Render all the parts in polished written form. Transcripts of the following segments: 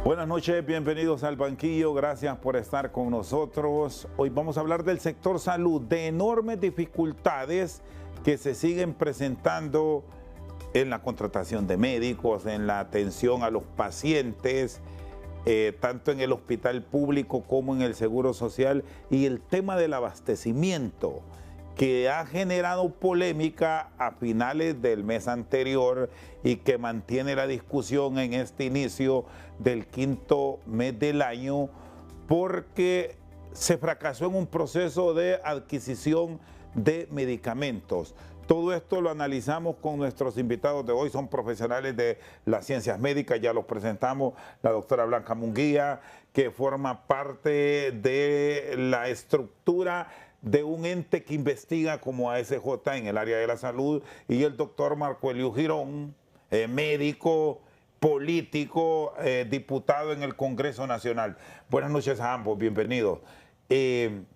Buenas noches, bienvenidos al banquillo, gracias por estar con nosotros. Hoy vamos a hablar del sector salud, de enormes dificultades que se siguen presentando en la contratación de médicos, en la atención a los pacientes, tanto en el hospital público como en el Seguro Social, y el tema del abastecimiento, que ha generado polémica a finales del mes anterior y que mantiene la discusión en este inicio del quinto mes del año, porque se fracasó en un proceso de adquisición de medicamentos. Todo esto lo analizamos con nuestros invitados de hoy, son profesionales de las ciencias médicas, ya los presentamos, la doctora Blanca Munguía, que forma parte de la estructura de un ente que investiga como ASJ en el área de la salud, y el doctor Marco Elio Girón, médico, político, diputado en el Congreso Nacional. Buenas noches a ambos, bienvenidos. ¿Qué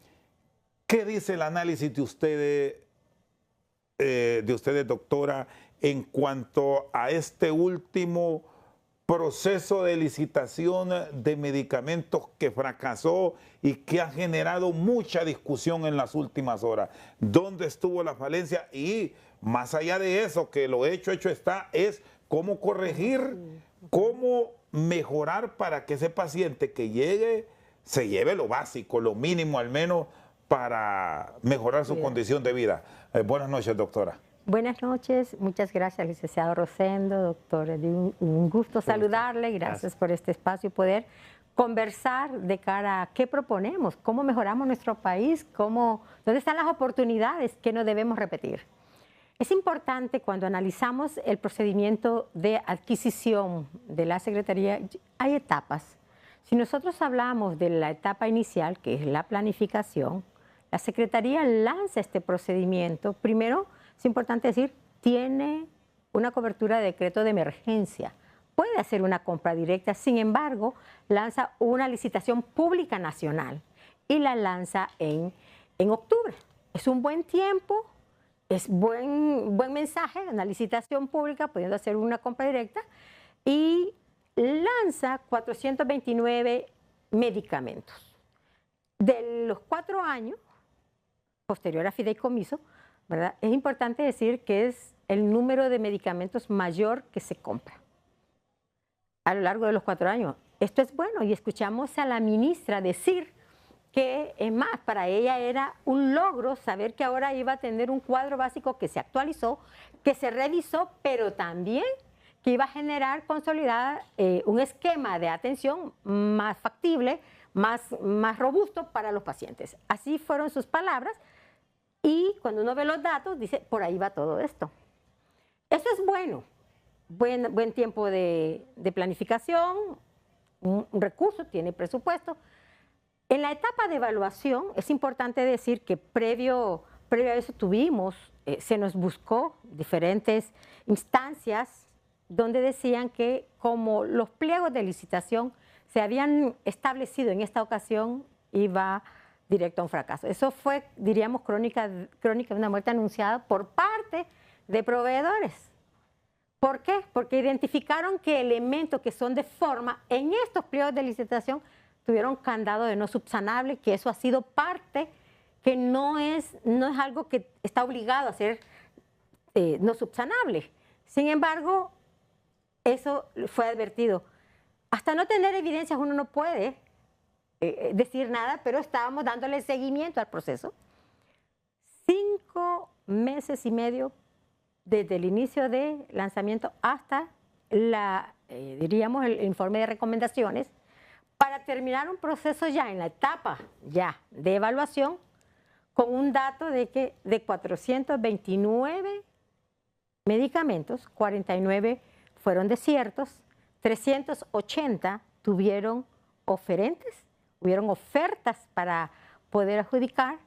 dice el análisis de ustedes, doctora, en cuanto a este último proceso de licitación de medicamentos que fracasó y que ha generado mucha discusión en las últimas horas? ¿Dónde estuvo la falencia? Y más allá de eso, que lo hecho está, es cómo corregir, cómo mejorar para que ese paciente que llegue se lleve lo básico, lo mínimo al menos, para mejorar su condición de vida. Buenas noches, doctora. Buenas noches, muchas gracias, licenciado Rosendo, doctor. Un gusto saludarle, gracias por este espacio y poder conversar de cara a qué proponemos, cómo mejoramos nuestro país, dónde están las oportunidades que no debemos repetir. Es importante cuando analizamos el procedimiento de adquisición de la Secretaría, hay etapas. Si nosotros hablamos de la etapa inicial, que es la planificación, la Secretaría lanza este procedimiento. Primero, es importante decir, tiene una cobertura de decreto de emergencia. Puede hacer una compra directa, sin embargo, lanza una licitación pública nacional y la lanza en octubre. Es un buen tiempo, es buen mensaje, una licitación pública, pudiendo hacer una compra directa, y lanza 429 medicamentos. De los 4 años, posterior a fideicomiso, ¿verdad? Es importante decir que es el número de medicamentos mayor que se compra a lo largo de los 4 años. Esto es bueno, y escuchamos a la ministra decir que, es más, para ella era un logro saber que ahora iba a tener un cuadro básico que se actualizó, que se revisó, pero también que iba a generar consolidada un esquema de atención más factible, más robusto para los pacientes. Así fueron sus palabras. Y cuando uno ve los datos, dice, por ahí va todo esto. Eso es bueno, buen tiempo de planificación, un recurso, tiene presupuesto. En la etapa de evaluación, es importante decir que previo a eso se nos buscó diferentes instancias donde decían que como los pliegos de licitación se habían establecido en esta ocasión, iba directo a un fracaso. Eso fue, diríamos, crónica de una muerte anunciada por parte de proveedores. ¿Por qué? Porque identificaron que elementos que son de forma en estos pliegos de licitación tuvieron candado de no subsanable, que eso ha sido parte que no es algo que está obligado a ser no subsanable. Sin embargo, eso fue advertido. Hasta no tener evidencias uno no puede decir nada, pero estábamos dándole seguimiento al proceso. 5 meses y medio desde el inicio de lanzamiento hasta diríamos, el informe de recomendaciones, para terminar un proceso ya en la etapa de evaluación, con un dato de que de 429 medicamentos, 49 fueron desiertos, 380 tuvieron oferentes, hubieron ofertas para poder adjudicar,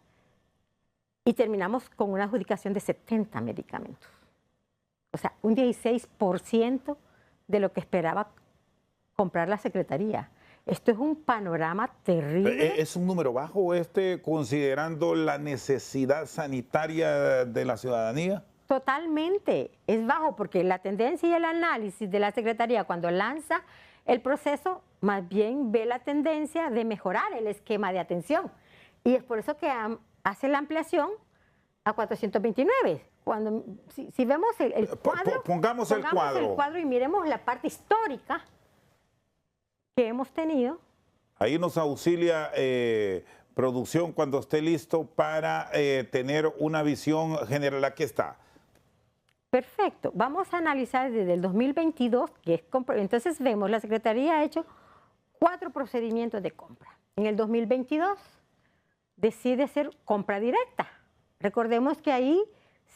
y terminamos con una adjudicación de 70 medicamentos. O sea, un 16% de lo que esperaba comprar la Secretaría. Esto es un panorama terrible. ¿Es un número bajo considerando la necesidad sanitaria de la ciudadanía? Totalmente, es bajo, porque la tendencia y el análisis de la Secretaría cuando lanza el proceso más bien ve la tendencia de mejorar el esquema de atención. Y es por eso que hace la ampliación a 429. Cuando, si vemos el cuadro, pongamos el cuadro y miremos la parte histórica que hemos tenido. Ahí nos auxilia producción cuando esté listo para tener una visión general. Aquí está. Perfecto. Vamos a analizar desde el 2022, que es entonces vemos, la Secretaría ha hecho 4 procedimientos de compra. En el 2022 decide hacer compra directa. Recordemos que ahí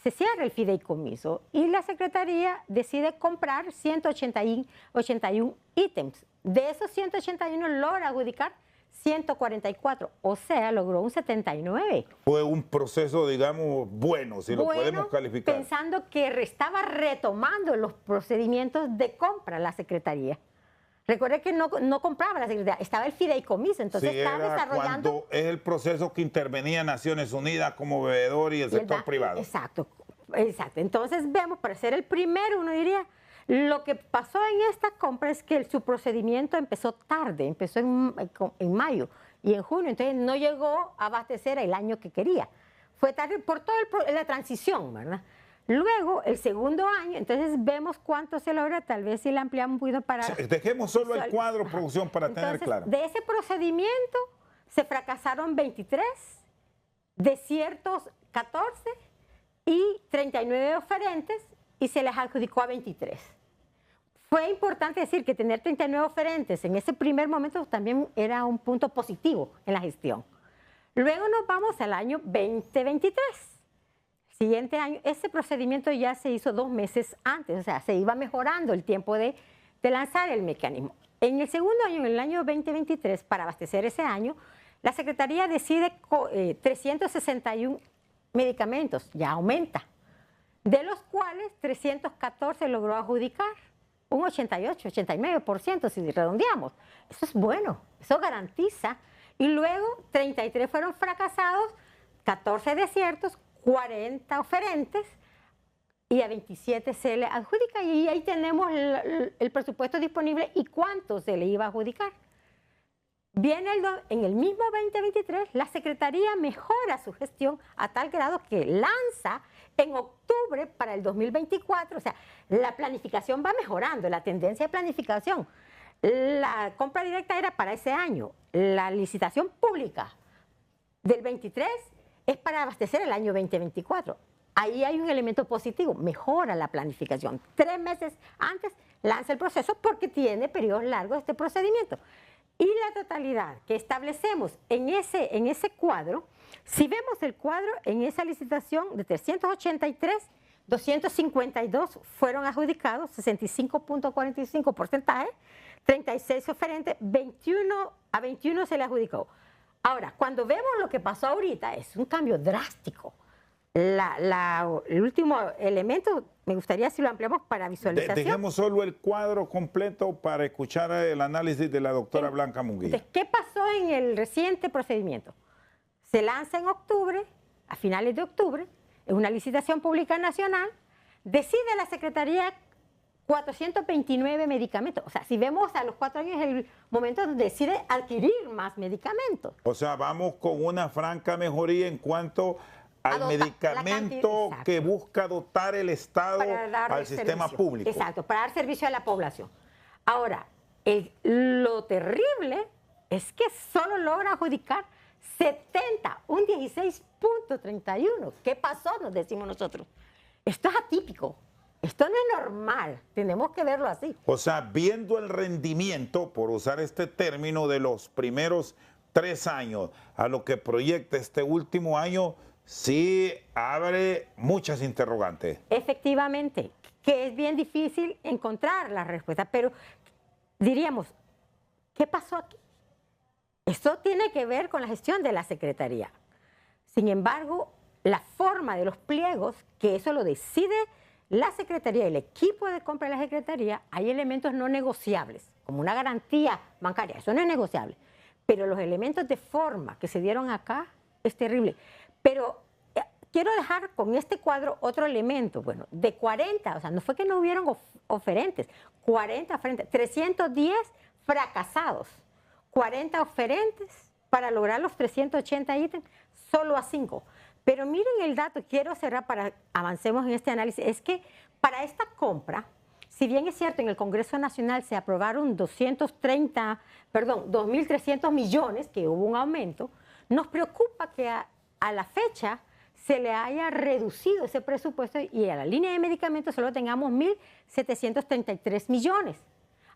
se cierra el fideicomiso y la Secretaría decide comprar 181 ítems. De esos 181 logra adjudicar 144, o sea, logró un 79. Fue un proceso, digamos, bueno, si lo podemos calificar. Pensando que estaba retomando los procedimientos de compra la Secretaría. Recuerde que no compraba la Secretaría, estaba el fideicomiso, entonces sí, estaba desarrollando... Cuando es el proceso que intervenía Naciones Unidas como bebedor y el sector privado. Exacto, exacto. Entonces vemos, para ser el primero, uno diría, lo que pasó en esta compra es que su procedimiento empezó tarde, empezó en mayo y en junio, entonces no llegó a abastecer el año que quería. Fue tarde por toda la transición, ¿verdad? Luego, el segundo año, entonces vemos cuánto se logra, tal vez si la ampliamos un poquito para... Dejemos solo el cuadro, producción, para tener claro. De ese procedimiento se fracasaron 23, desiertos 14 y 39 oferentes y se les adjudicó a 23. Fue importante decir que tener 39 oferentes en ese primer momento también era un punto positivo en la gestión. Luego nos vamos al año 2023. Siguiente año, ese procedimiento ya se hizo 2 meses antes, o sea, se iba mejorando el tiempo de lanzar el mecanismo. En el segundo año, en el año 2023, para abastecer ese año, la Secretaría decide 361 medicamentos, ya aumenta, de los cuales 314 logró adjudicar, un 88, 89% si redondeamos. Eso es bueno, eso garantiza. Y luego 33 fueron fracasados, 14 desiertos, 40 oferentes y a 27 se le adjudica y ahí tenemos el presupuesto disponible y cuánto se le iba a adjudicar. Viene en el mismo 2023, la Secretaría mejora su gestión a tal grado que lanza en octubre para el 2024, o sea, la planificación va mejorando, la tendencia de planificación. La compra directa era para ese año, la licitación pública del 23 es para abastecer el año 2024. Ahí hay un elemento positivo, mejora la planificación. 3 meses antes lanza el proceso porque tiene periodos largos este procedimiento. Y la totalidad que establecemos en ese cuadro, si vemos el cuadro en esa licitación de 383, 252 fueron adjudicados, 65.45%, 36 oferentes, 21 se le adjudicó. Ahora, cuando vemos lo que pasó ahorita, es un cambio drástico. El último elemento, me gustaría si lo ampliamos para visualización. Dejemos solo el cuadro completo para escuchar el análisis de la doctora Blanca Munguía. ¿Qué pasó en el reciente procedimiento? Se lanza en octubre, a finales de octubre, en una licitación pública nacional, decide la Secretaría 429 medicamentos. O sea, si vemos a los 4 años es el momento donde decide adquirir más medicamentos. O sea, vamos con una franca mejoría en cuanto al medicamento que busca dotar el Estado al sistema público. Exacto, para dar servicio a la población. Ahora, lo terrible es que solo logra adjudicar 70, un 16.31. ¿Qué pasó? Nos decimos nosotros. Esto es atípico. Esto no es normal, tenemos que verlo así. O sea, viendo el rendimiento, por usar este término, de los primeros 3 años a lo que proyecta este último año, sí abre muchas interrogantes. Efectivamente, que es bien difícil encontrar la respuesta, pero diríamos, ¿qué pasó aquí? Esto tiene que ver con la gestión de la Secretaría. Sin embargo, la forma de los pliegos, que eso lo decide la Secretaría, el equipo de compra de la Secretaría, hay elementos no negociables, como una garantía bancaria, eso no es negociable. Pero los elementos de forma que se dieron acá es terrible. Pero quiero dejar con este cuadro otro elemento, de 40, o sea, no fue que no hubieron oferentes, 40 oferentes, 310 fracasados. 40 oferentes para lograr los 380 ítems, solo a 5. Pero miren el dato, quiero cerrar para avancemos en este análisis, es que para esta compra, si bien es cierto, en el Congreso Nacional se aprobaron 2.300 millones, que hubo un aumento, nos preocupa que a la fecha se le haya reducido ese presupuesto y a la línea de medicamentos solo tengamos 1.733 millones.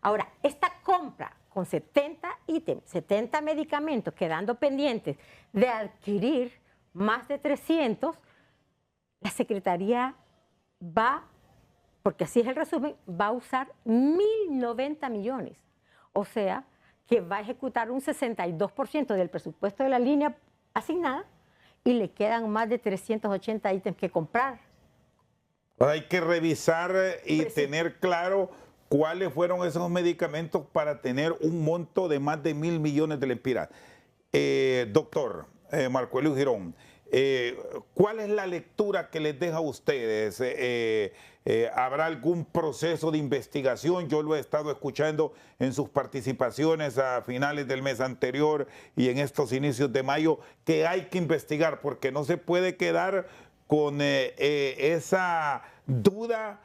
Ahora, esta compra con 70 ítems, 70 medicamentos, quedando pendientes de adquirir más de 300, la Secretaría va, porque así es el resumen, va a usar 1.090 millones. O sea, que va a ejecutar un 62% del presupuesto de la línea asignada y le quedan más de 380 ítems que comprar. Hay que revisar y tener claro cuáles fueron esos medicamentos para tener un monto de más de 1.000 millones de lempiras. Doctor Marco Elio Girón, ¿cuál es la lectura que les deja a ustedes? ¿Habrá algún proceso de investigación? Yo lo he estado escuchando en sus participaciones a finales del mes anterior y en estos inicios de mayo, que hay que investigar porque no se puede quedar con esa duda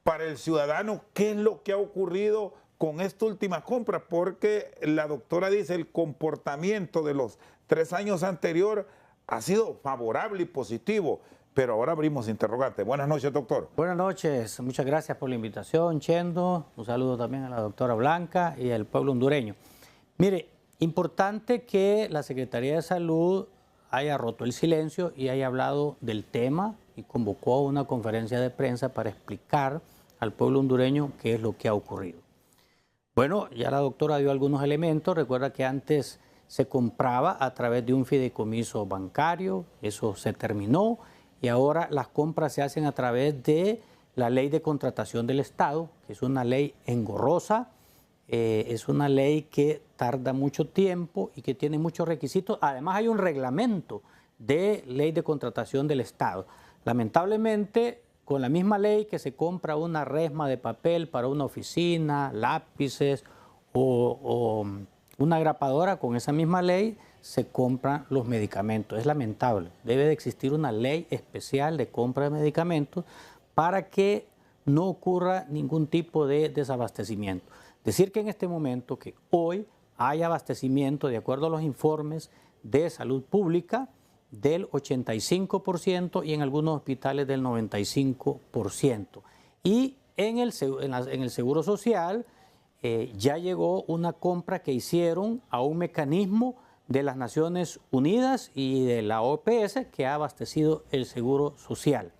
para el ciudadano, qué es lo que ha ocurrido con esta última compra, porque la doctora dice el comportamiento de los 3 años anteriores ha sido favorable y positivo, pero ahora abrimos interrogantes. Buenas noches, doctor. Buenas noches, muchas gracias por la invitación, Chendo. Un saludo también a la doctora Blanca y al pueblo hondureño. Mire, importante que la Secretaría de Salud haya roto el silencio y haya hablado del tema y convocó una conferencia de prensa para explicar al pueblo hondureño qué es lo que ha ocurrido. Bueno, ya la doctora dio algunos elementos. Recuerda que antes se compraba a través de un fideicomiso bancario, eso se terminó, y ahora las compras se hacen a través de la Ley de Contratación del Estado, que es una ley engorrosa, es una ley que tarda mucho tiempo y que tiene muchos requisitos. Además hay un reglamento de Ley de Contratación del Estado. Lamentablemente, con la misma ley que se compra una resma de papel para una oficina, lápices o una grapadora, con esa misma ley se compran los medicamentos. Es lamentable. Debe de existir una ley especial de compra de medicamentos para que no ocurra ningún tipo de desabastecimiento. Decir que en este momento, que hoy hay abastecimiento, de acuerdo a los informes de salud pública, del 85% y en algunos hospitales del 95%. Y en el Seguro Social ya llegó una compra que hicieron a un mecanismo de las Naciones Unidas y de la OPS que ha abastecido el Seguro Social.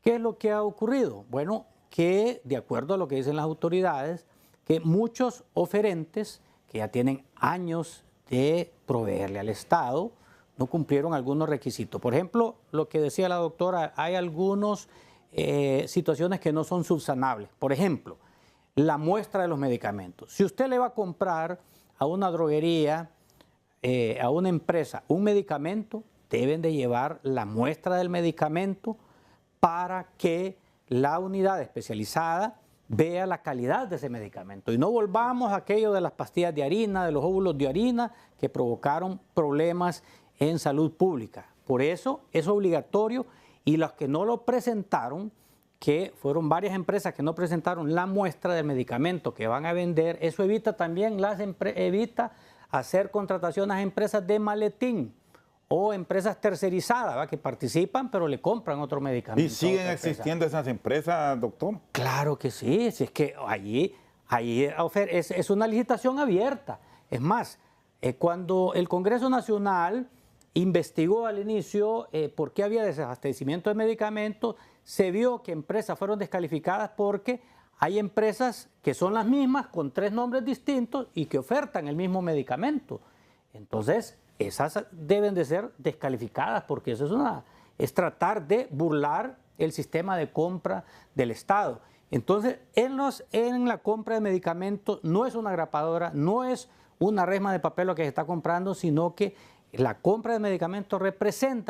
¿Qué es lo que ha ocurrido? Bueno, que de acuerdo a lo que dicen las autoridades, que muchos oferentes que ya tienen años de proveerle al Estado no cumplieron algunos requisitos. Por ejemplo, lo que decía la doctora, hay algunas situaciones que no son subsanables. Por ejemplo, la muestra de los medicamentos. Si usted le va a comprar a una droguería, a una empresa, un medicamento, deben de llevar la muestra del medicamento para que la unidad especializada vea la calidad de ese medicamento. Y no volvamos a aquello de las pastillas de harina, de los óvulos de harina, que provocaron problemas en salud pública. Por eso es obligatorio, y los que no lo presentaron, que fueron varias empresas que no presentaron la muestra del medicamento que van a vender, eso evita también evita hacer contrataciones a empresas de maletín o empresas tercerizadas, ¿va?, que participan pero le compran otro medicamento. ¿Y siguen existiendo esas empresas, doctor? Claro que sí, si es que allí es una licitación abierta. Es más, cuando el Congreso Nacional investigó al inicio por qué había desabastecimiento de medicamentos, se vio que empresas fueron descalificadas porque hay empresas que son las mismas con 3 nombres distintos y que ofertan el mismo medicamento. Entonces, esas deben de ser descalificadas porque eso es tratar de burlar el sistema de compra del Estado. Entonces, en la compra de medicamentos no es una grapadora, no es una resma de papel lo que se está comprando, sino que la compra de medicamentos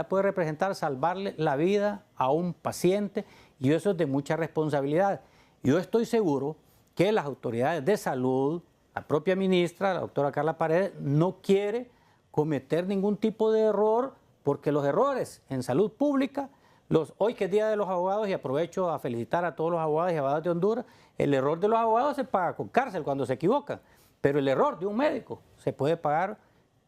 puede representar salvarle la vida a un paciente, y eso es de mucha responsabilidad. Yo estoy seguro que las autoridades de salud, la propia ministra, la doctora Carla Paredes, no quiere cometer ningún tipo de error, porque los errores en salud pública, hoy que es Día de los Abogados, y aprovecho a felicitar a todos los abogados y abogadas de Honduras, el error de los abogados se paga con cárcel cuando se equivocan, pero el error de un médico se puede pagar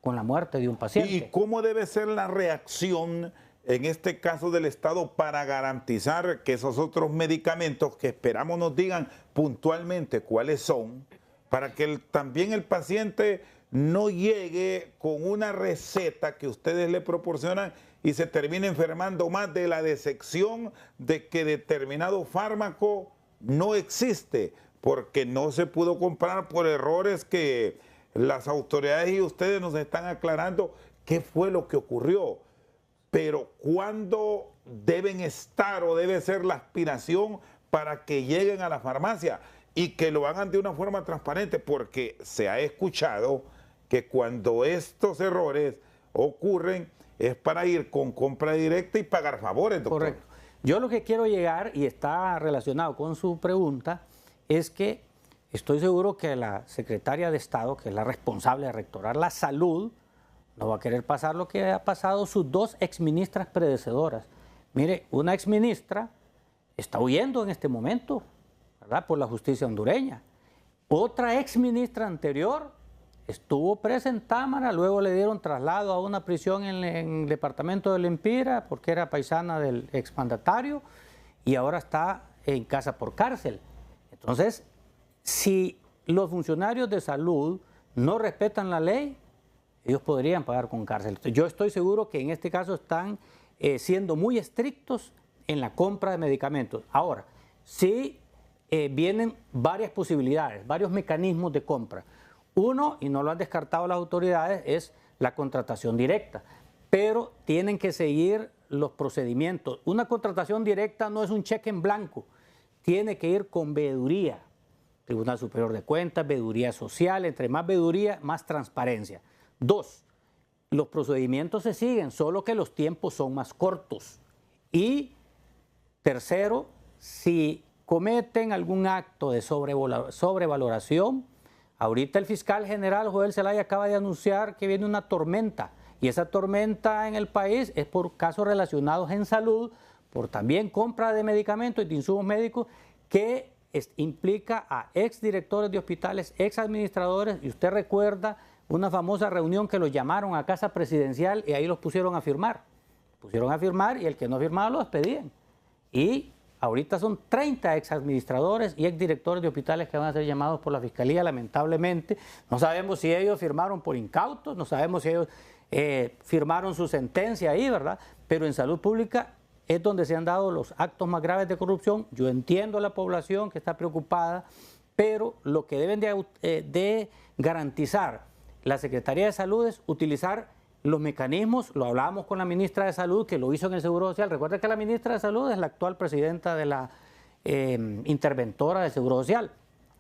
con la muerte de un paciente. ¿Y cómo debe ser la reacción en este caso del Estado para garantizar que esos otros medicamentos que esperamos nos digan puntualmente cuáles son, para que también el paciente no llegue con una receta que ustedes le proporcionan y se termine enfermando más de la decepción de que determinado fármaco no existe, porque no se pudo comprar por errores que las autoridades y ustedes nos están aclarando qué fue lo que ocurrió? Pero ¿cuándo deben estar o debe ser la aspiración para que lleguen a la farmacia y que lo hagan de una forma transparente? Porque se ha escuchado que cuando estos errores ocurren es para ir con compra directa y pagar favores, doctor. Correcto. Yo lo que quiero llegar, y está relacionado con su pregunta, es que estoy seguro que la secretaria de Estado, que es la responsable de rectorar la salud, no va a querer pasar lo que ha pasado sus dos exministras predecesoras. Mire, una exministra está huyendo en este momento, ¿verdad?, por la justicia hondureña. Otra exministra anterior estuvo presa en Támara, luego le dieron traslado a una prisión en el departamento de Lempira, porque era paisana del exmandatario, y ahora está en casa por cárcel. Entonces, si los funcionarios de salud no respetan la ley, ellos podrían pagar con cárcel. Yo estoy seguro que en este caso están siendo muy estrictos en la compra de medicamentos. Ahora, sí vienen varias posibilidades, varios mecanismos de compra. Uno, y no lo han descartado las autoridades, es la contratación directa, pero tienen que seguir los procedimientos. Una contratación directa no es un cheque en blanco, tiene que ir con veeduría. Tribunal Superior de Cuentas, veeduría social, entre más veeduría, más transparencia. Dos, los procedimientos se siguen, solo que los tiempos son más cortos. Y tercero, si cometen algún acto de sobrevaloración, ahorita el fiscal general Joel Zelaya acaba de anunciar que viene una tormenta, y esa tormenta en el país es por casos relacionados en salud, por también compra de medicamentos y de insumos médicos, que implica a exdirectores de hospitales, exadministradores, y usted recuerda una famosa reunión que los llamaron a casa presidencial y ahí los pusieron a firmar. Y el que no firmaba lo despedían. Y ahorita son 30 exadministradores y exdirectores de hospitales que van a ser llamados por la Fiscalía, lamentablemente. No sabemos si ellos firmaron por incautos, no sabemos si ellos firmaron su sentencia ahí, ¿verdad? Pero en salud pública es donde se han dado los actos más graves de corrupción. Yo entiendo a la población que está preocupada, pero lo que deben de garantizar la Secretaría de Salud es utilizar los mecanismos. Lo hablábamos con la ministra de Salud, que lo hizo en el Seguro Social. Recuerda que la ministra de Salud es la actual presidenta de la interventora del Seguro Social.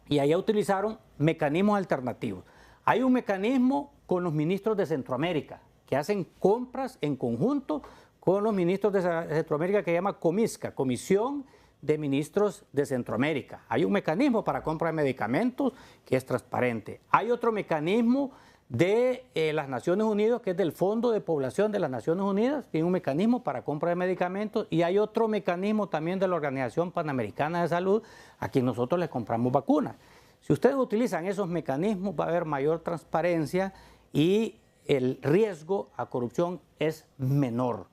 Y allá utilizaron mecanismos alternativos. Hay un mecanismo con los ministros de Centroamérica, que hacen compras en conjunto con los ministros de Centroamérica, que se llama COMISCA, Comisión de Ministros de Centroamérica. Hay un mecanismo para compra de medicamentos que es transparente. Hay otro mecanismo de las Naciones Unidas, que es del Fondo de Población de las Naciones Unidas, tiene un mecanismo para compra de medicamentos, y hay otro mecanismo también de la Organización Panamericana de Salud, a quien nosotros les compramos vacunas. Si ustedes utilizan esos mecanismos, va a haber mayor transparencia y el riesgo a corrupción es menor.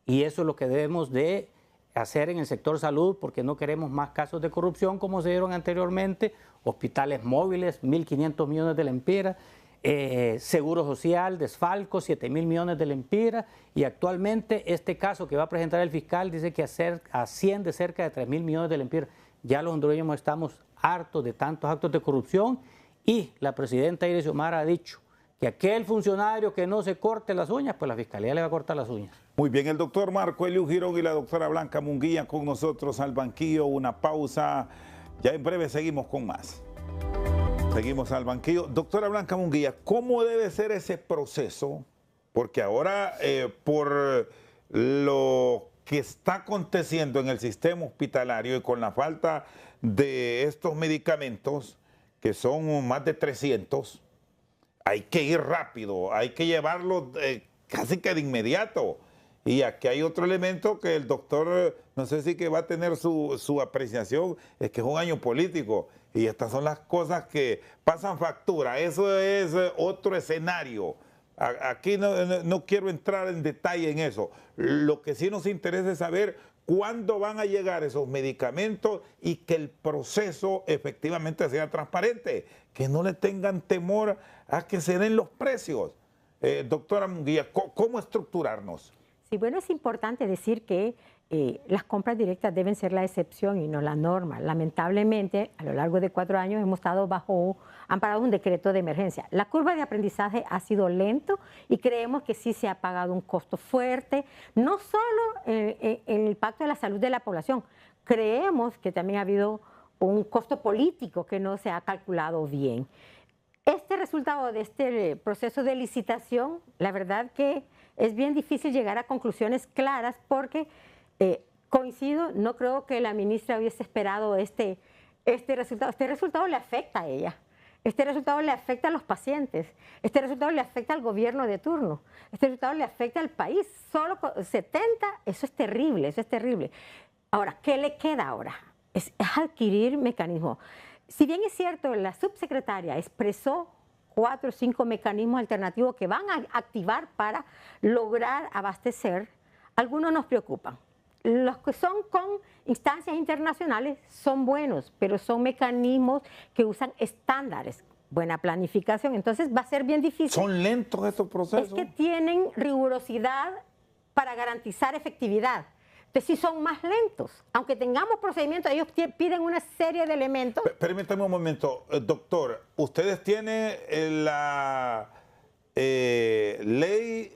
Y eso es lo que debemos de hacer en el sector salud, porque no queremos más casos de corrupción como se dieron anteriormente, hospitales móviles, 1.500 millones de lempiras, Seguro Social, desfalco, 7.000 millones de lempiras, y actualmente este caso que va a presentar el fiscal dice que asciende cerca de 3.000 millones de lempiras. Ya los hondureños estamos hartos de tantos actos de corrupción, y la presidenta Iris Omar ha dicho que aquel funcionario que no se corte las uñas, pues la Fiscalía le va a cortar las uñas. Muy bien, el doctor Marco Eliu Girón y la doctora Blanca Munguía con nosotros al banquillo. Una pausa, ya en breve seguimos con más. Seguimos al banquillo. Doctora Blanca Munguía, ¿cómo debe ser ese proceso? Porque ahora, por lo que está aconteciendo en el sistema hospitalario y con la falta de estos medicamentos, que son más de 300, hay que ir rápido, hay que llevarlo casi que de inmediato. Y aquí hay otro elemento que el doctor, no sé si que va a tener su apreciación, es que es un año político. Y estas son las cosas que pasan factura. Eso es otro escenario. Aquí no quiero entrar en detalle en eso. Lo que sí nos interesa es saber cuándo van a llegar esos medicamentos y que el proceso efectivamente sea transparente, que no le tengan temor a que se den los precios. Doctora Munguía, ¿cómo estructurarnos? Sí, bueno, es importante decir que las compras directas deben ser la excepción y no la norma. Lamentablemente, a lo largo de 4 años hemos estado amparados un decreto de emergencia. La curva de aprendizaje ha sido lento y creemos que sí se ha pagado un costo fuerte, no solo en el impacto de la salud de la población, creemos que también ha habido un costo político que no se ha calculado bien. Este resultado de este proceso de licitación, la verdad que es bien difícil llegar a conclusiones claras porque coincido, no creo que la ministra hubiese esperado este resultado. Este resultado le afecta a ella, este resultado le afecta a los pacientes, este resultado le afecta al gobierno de turno, este resultado le afecta al país. Solo 70, eso es terrible, eso es terrible. Ahora, ¿qué le queda ahora? Es adquirir mecanismos. Si bien es cierto, la subsecretaria expresó 4 o 5 mecanismos alternativos que van a activar para lograr abastecer, algunos nos preocupan. Los que son con instancias internacionales son buenos, pero son mecanismos que usan estándares, buena planificación, entonces va a ser bien difícil. ¿Son lentos estos procesos? Es que tienen rigurosidad para garantizar efectividad. Entonces sí son más lentos. Aunque tengamos procedimientos, ellos piden una serie de elementos. Permítame un momento, doctor. Ustedes tienen la ley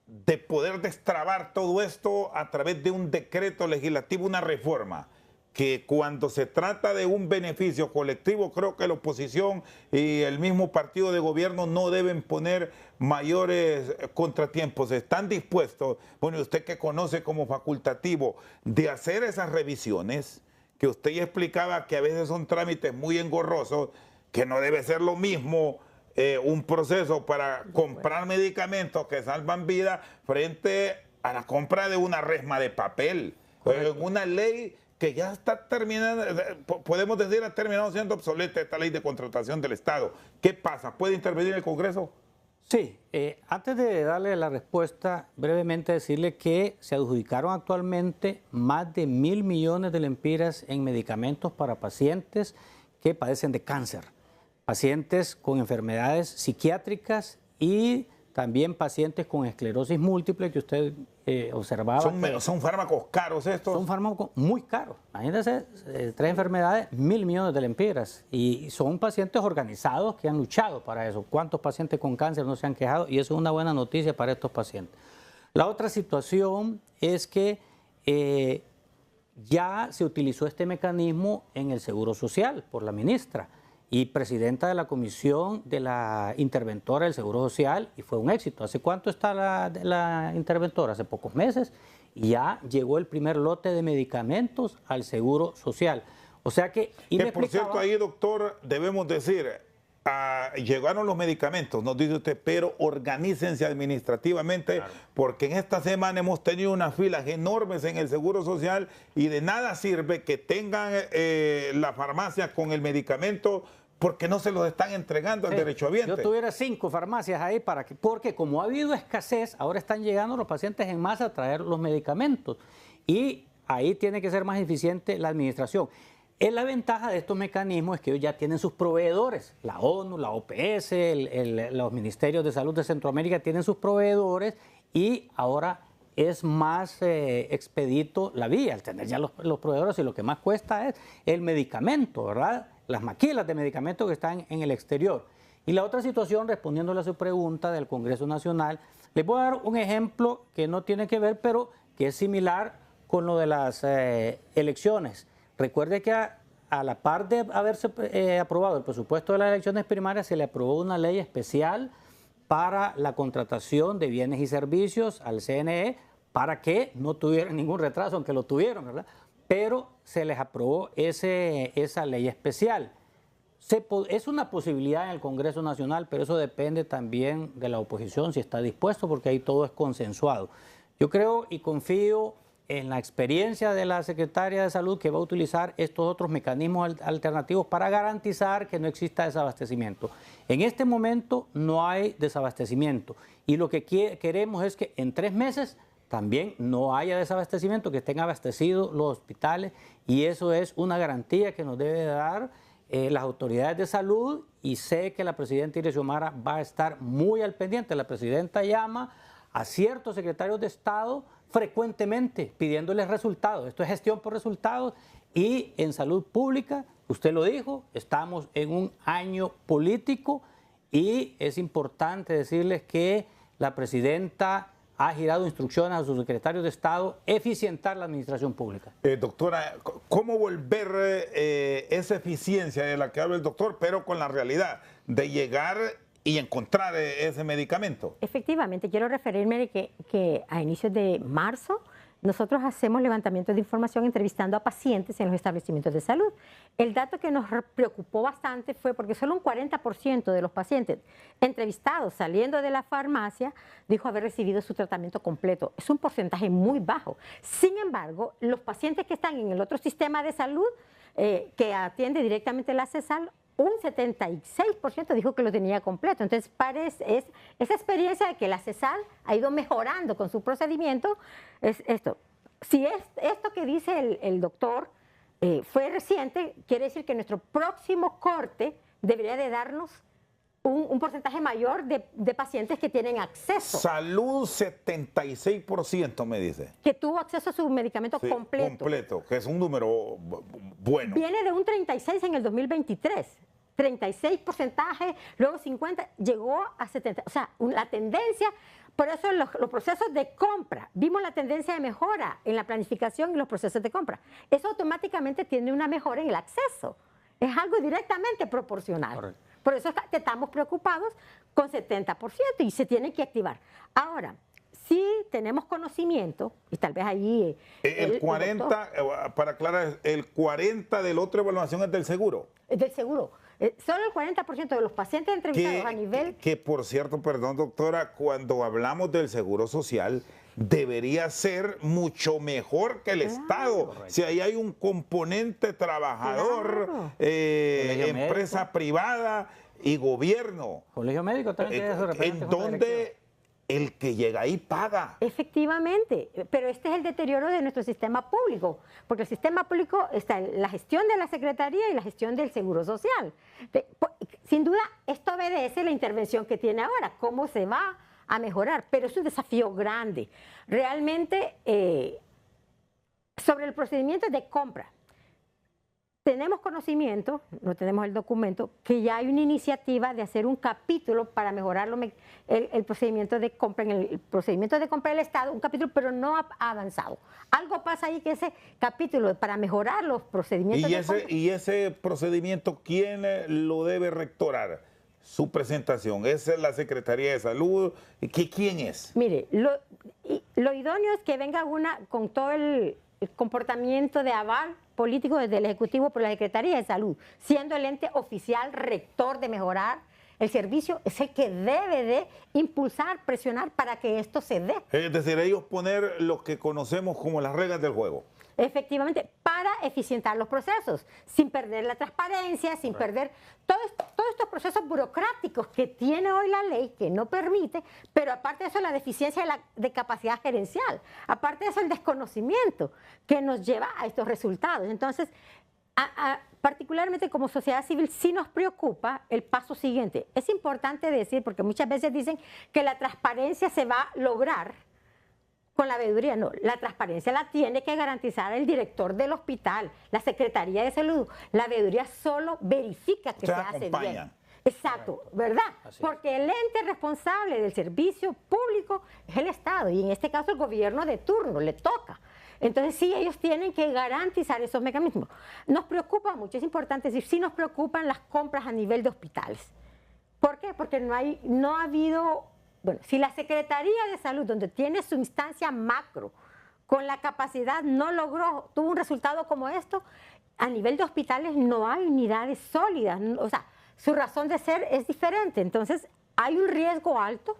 de poder destrabar todo esto a través de un decreto legislativo, una reforma, que cuando se trata de un beneficio colectivo, creo que la oposición y el mismo partido de gobierno no deben poner mayores contratiempos. ¿Están dispuestos, bueno, usted que conoce como facultativo, de hacer esas revisiones? Que usted ya explicaba que a veces son trámites muy engorrosos, que no debe ser lo mismo un proceso para comprar medicamentos que salvan vidas frente a la compra de una resma de papel. Una ley que ya está terminando, podemos decir, ha terminado siendo obsoleta esta ley de contratación del Estado. ¿Qué pasa? ¿Puede intervenir el Congreso? Sí, antes de darle la respuesta, brevemente decirle que se adjudicaron actualmente más de 1.000 millones de lempiras en medicamentos para pacientes que padecen de cáncer, pacientes con enfermedades psiquiátricas y también pacientes con esclerosis múltiple que usted observaba. ¿Son fármacos caros estos? Son fármacos muy caros. Imagínense, 3 enfermedades, 1.000 millones de lempiras. Y son pacientes organizados que han luchado para eso. ¿Cuántos pacientes con cáncer no se han quejado? Y eso es una buena noticia para estos pacientes. La otra situación es que ya se utilizó este mecanismo en el Seguro Social por la ministra y presidenta de la Comisión de la Interventora del Seguro Social, y fue un éxito. ¿Hace cuánto está la interventora? Hace pocos meses, y ya llegó el primer lote de medicamentos al Seguro Social. O sea que... Que por cierto, ahí, doctor, debemos decir, llegaron los medicamentos, nos dice usted, pero organícense administrativamente, claro, porque en esta semana hemos tenido unas filas enormes en el Seguro Social y de nada sirve que tengan la farmacia con el medicamento porque no se los están entregando al derechohabiente. Yo tuviera 5 farmacias ahí porque como ha habido escasez, ahora están llegando los pacientes en masa a traer los medicamentos y ahí tiene que ser más eficiente la administración. La ventaja de estos mecanismos es que ellos ya tienen sus proveedores, la ONU, la OPS, los ministerios de salud de Centroamérica tienen sus proveedores y ahora es más expedito la vía, al tener ya los proveedores, y lo que más cuesta es el medicamento, ¿verdad? Las maquilas de medicamentos que están en el exterior. Y la otra situación, respondiéndole a su pregunta del Congreso Nacional, les voy a dar un ejemplo que no tiene que ver, pero que es similar con lo de las elecciones. Recuerde que a la par de haberse aprobado el presupuesto de las elecciones primarias, se le aprobó una ley especial para la contratación de bienes y servicios al CNE para que no tuvieran ningún retraso, aunque lo tuvieron, ¿verdad? Pero se les aprobó esa ley especial. Es una posibilidad en el Congreso Nacional, pero eso depende también de la oposición, si está dispuesto, porque ahí todo es consensuado. Yo creo y confío en la experiencia de la Secretaria de Salud, que va a utilizar estos otros mecanismos alternativos para garantizar que no exista desabastecimiento. En este momento no hay desabastecimiento y lo que queremos es que en 3 meses también no haya desabastecimiento, que estén abastecidos los hospitales, y eso es una garantía que nos debe dar las autoridades de salud, y sé que la presidenta Iris Xiomara va a estar muy al pendiente. La presidenta llama a ciertos secretarios de Estado frecuentemente pidiéndoles resultados. Esto es gestión por resultados, y en salud pública, usted lo dijo, estamos en un año político y es importante decirles que la presidenta ha girado instrucciones a sus secretarios de Estado eficientar la administración pública. Doctora, ¿cómo volver esa eficiencia de la que habla el doctor, pero con la realidad de llegar y encontrar ese medicamento? Efectivamente, quiero referirme que a inicios de marzo nosotros hacemos levantamientos de información entrevistando a pacientes en los establecimientos de salud. El dato que nos preocupó bastante fue porque solo un 40% de los pacientes entrevistados saliendo de la farmacia dijo haber recibido su tratamiento completo. Es un porcentaje muy bajo. Sin embargo, los pacientes que están en el otro sistema de salud que atiende directamente la CESAL, un 76% dijo que lo tenía completo. Entonces, esa experiencia de que la CESAL ha ido mejorando con su procedimiento, es esto. Si es esto que dice el doctor fue reciente, quiere decir que nuestro próximo corte debería de darnos un porcentaje mayor de pacientes que tienen acceso. Salud 76% me dice. Que tuvo acceso a su medicamento completo. Completo, que es un número bueno. Viene de un 36 en el 2023. 36%, luego 50, llegó a 70. O sea, la tendencia, por eso los procesos de compra, vimos la tendencia de mejora en la planificación y los procesos de compra. Eso automáticamente tiene una mejora en el acceso. Es algo directamente proporcional. Correcto. Por eso es que estamos preocupados con 70% y se tiene que activar. Ahora, sí tenemos conocimiento, y tal vez allí... El 40, doctor, para aclarar, el 40 de la otra evaluación es del seguro. Es del seguro. Solo el 40% de los pacientes entrevistados a nivel... Que por cierto, perdón doctora, cuando hablamos del seguro social, debería ser mucho mejor que el Estado. Correcto. Si ahí hay un componente trabajador, empresa médico, privada y gobierno. Colegio médico también tiene su representante. En donde el que llega ahí paga. Efectivamente, pero este es el deterioro de nuestro sistema público, porque el sistema público está en la gestión de la Secretaría y la gestión del Seguro Social. Sin duda, esto obedece la intervención que tiene ahora, cómo se va a mejorar, pero es un desafío grande. Realmente, sobre el procedimiento de compra, tenemos conocimiento, no tenemos el documento, que ya hay una iniciativa de hacer un capítulo para mejorar el procedimiento de compra, en el procedimiento de compra del Estado, un capítulo, pero no ha avanzado. Algo pasa ahí que ese capítulo para mejorar los procedimientos de compra... ¿Y ese procedimiento quién lo debe rectorar? Su presentación, ¿es la Secretaría de Salud? ¿Quién es? Mire, lo idóneo es que venga una con todo el comportamiento de aval político desde el Ejecutivo por la Secretaría de Salud, siendo el ente oficial rector de mejorar el servicio, es el que debe de impulsar, presionar para que esto se dé. Es decir, ellos poner lo que conocemos como las reglas del juego. Efectivamente, para eficientar los procesos, sin perder la transparencia, sin perder todos estos procesos burocráticos que tiene hoy la ley, que no permite, pero aparte de eso la deficiencia de capacidad gerencial, aparte de eso el desconocimiento que nos lleva a estos resultados. Entonces, particularmente como sociedad civil sí nos preocupa el paso siguiente. Es importante decir, porque muchas veces dicen que la transparencia se va a lograr con la veeduría. No, la transparencia la tiene que garantizar el director del hospital, la Secretaría de Salud. La veeduría solo verifica que se hace bien. Exacto, ¿verdad? Porque el ente responsable del servicio público es el Estado y en este caso el gobierno de turno, le toca. Entonces sí, ellos tienen que garantizar esos mecanismos. Nos preocupa mucho, es importante decir, sí nos preocupan las compras a nivel de hospitales. ¿Por qué? Porque no ha habido... Bueno, si la Secretaría de Salud, donde tiene su instancia macro, con la capacidad no logró, tuvo un resultado como esto, a nivel de hospitales no hay unidades sólidas, o sea, su razón de ser es diferente. Entonces, hay un riesgo alto,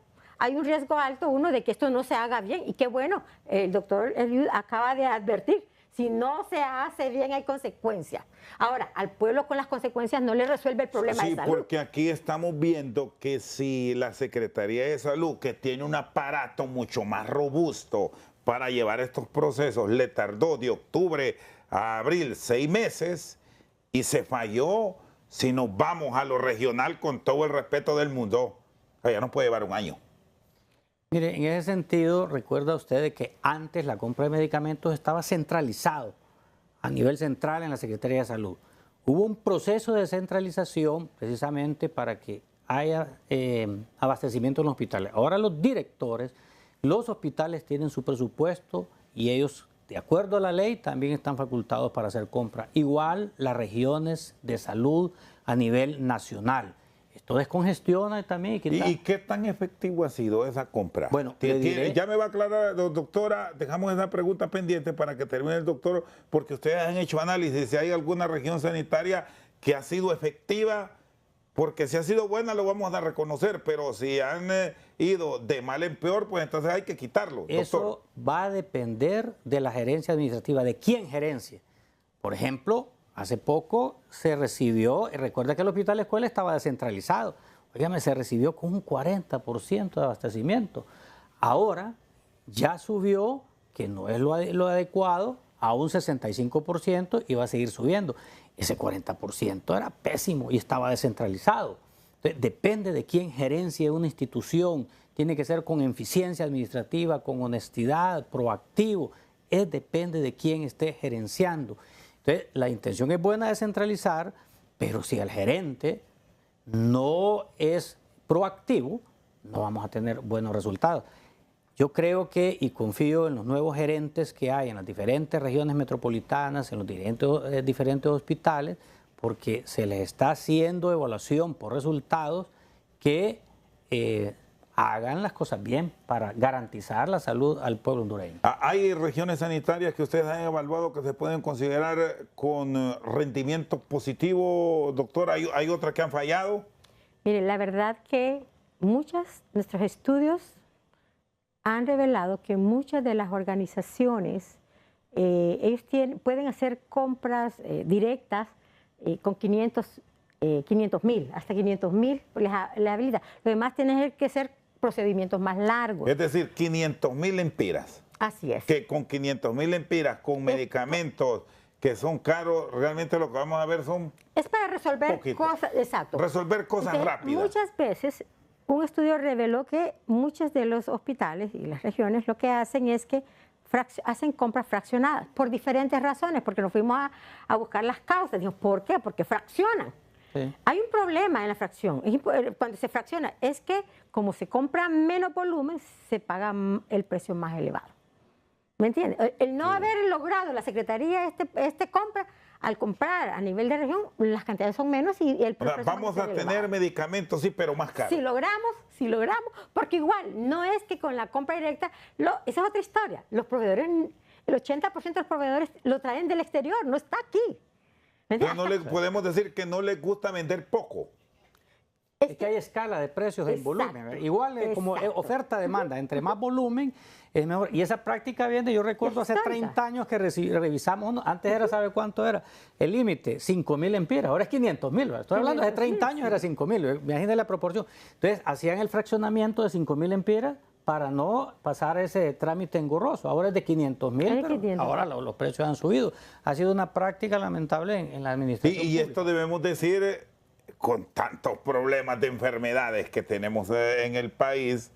uno, de que esto no se haga bien. Y qué bueno, el doctor Eliud acaba de advertir, si no se hace bien hay consecuencias. Ahora, al pueblo con las consecuencias no le resuelve el problema de salud. Sí, porque aquí estamos viendo que si la Secretaría de Salud, que tiene un aparato mucho más robusto para llevar estos procesos, le tardó de octubre a abril 6 meses y se falló, si nos vamos a lo regional con todo el respeto del mundo, ya no puede llevar un año. Mire, en ese sentido, recuerda usted de que antes la compra de medicamentos estaba centralizado a nivel central en la Secretaría de Salud. Hubo un proceso de centralización precisamente para que haya abastecimiento en los hospitales. Ahora los directores, los hospitales tienen su presupuesto y ellos, de acuerdo a la ley, también están facultados para hacer compra. Igual las regiones de salud a nivel nacional. Esto descongestiona también. ¿Y qué tan efectivo ha sido esa compra? Bueno, ya me va a aclarar, doctora, dejamos esa pregunta pendiente para que termine el doctor, porque ustedes han hecho análisis, si hay alguna región sanitaria que ha sido efectiva, porque si ha sido buena lo vamos a reconocer, pero si han ido de mal en peor, pues entonces hay que quitarlo. Eso doctor. va a depender de la gerencia administrativa, de quién gerencia. Por ejemplo, hace poco se recibió, recuerda que el hospital escuela estaba descentralizado, óigame, se recibió con un 40% de abastecimiento. Ahora ya subió, que no es lo adecuado, a un 65% y va a seguir subiendo. Ese 40% era pésimo y estaba descentralizado. Entonces, depende de quién gerencie una institución, tiene que ser con eficiencia administrativa, con honestidad, proactivo, depende de quién esté gerenciando. Entonces, la intención es buena de centralizar, pero si el gerente no es proactivo, no vamos a tener buenos resultados. Yo creo que, y confío en los nuevos gerentes que hay en las diferentes regiones metropolitanas, en los diferentes hospitales, porque se les está haciendo evaluación por resultados que hagan las cosas bien para garantizar la salud al pueblo hondureño. ¿Hay regiones sanitarias que ustedes han evaluado que se pueden considerar con rendimiento positivo, doctor? ¿Hay otras que han fallado? Mire, la verdad que nuestros estudios han revelado que muchas de las organizaciones, ellos pueden hacer compras directas con 500.000, hasta 500.000 les habilita. Lo demás tiene que ser procedimientos más largos. Es decir, 500.000 lempiras. Así es. Que con 500.000 lempiras, con medicamentos que son caros, realmente lo que vamos a ver son... Es para resolver cosas, exacto. Resolver cosas rápidas. Muchas veces un estudio reveló que muchos de los hospitales y las regiones lo que hacen es que hacen compras fraccionadas por diferentes razones, porque nos fuimos a buscar las causas. Dijimos, ¿por qué? Porque fraccionan. Sí. Hay un problema en la fracción. Cuando se fracciona, es que como se compra menos volumen, se paga el precio más elevado. ¿Me entiendes? El no haber logrado la Secretaría este compra, al comprar a nivel de región, las cantidades son menos y el precio vamos a tener medicamentos, sí, pero más caros. Si logramos, porque igual, no es que con la compra directa, esa es otra historia. Los proveedores, el 80% de los proveedores lo traen del exterior, no está aquí. Pero no podemos decir que no les gusta vender poco. Es que hay escala de precios en volumen. Igual como oferta-demanda, entre más volumen es mejor. Y esa práctica viene, yo recuerdo hace 30 años que revisamos, antes era, ¿sabe cuánto era? El límite, 5.000 lempiras, ahora es 500.000. Estoy hablando de 30 años, era 5.000. Imagínense la proporción. Entonces, hacían el fraccionamiento de 5.000 lempiras para no pasar ese trámite engorroso. Ahora es de 500.000, pero ahora los precios han subido. Ha sido una práctica lamentable en la administración pública. Esto debemos decir, con tantos problemas de enfermedades que tenemos en el país,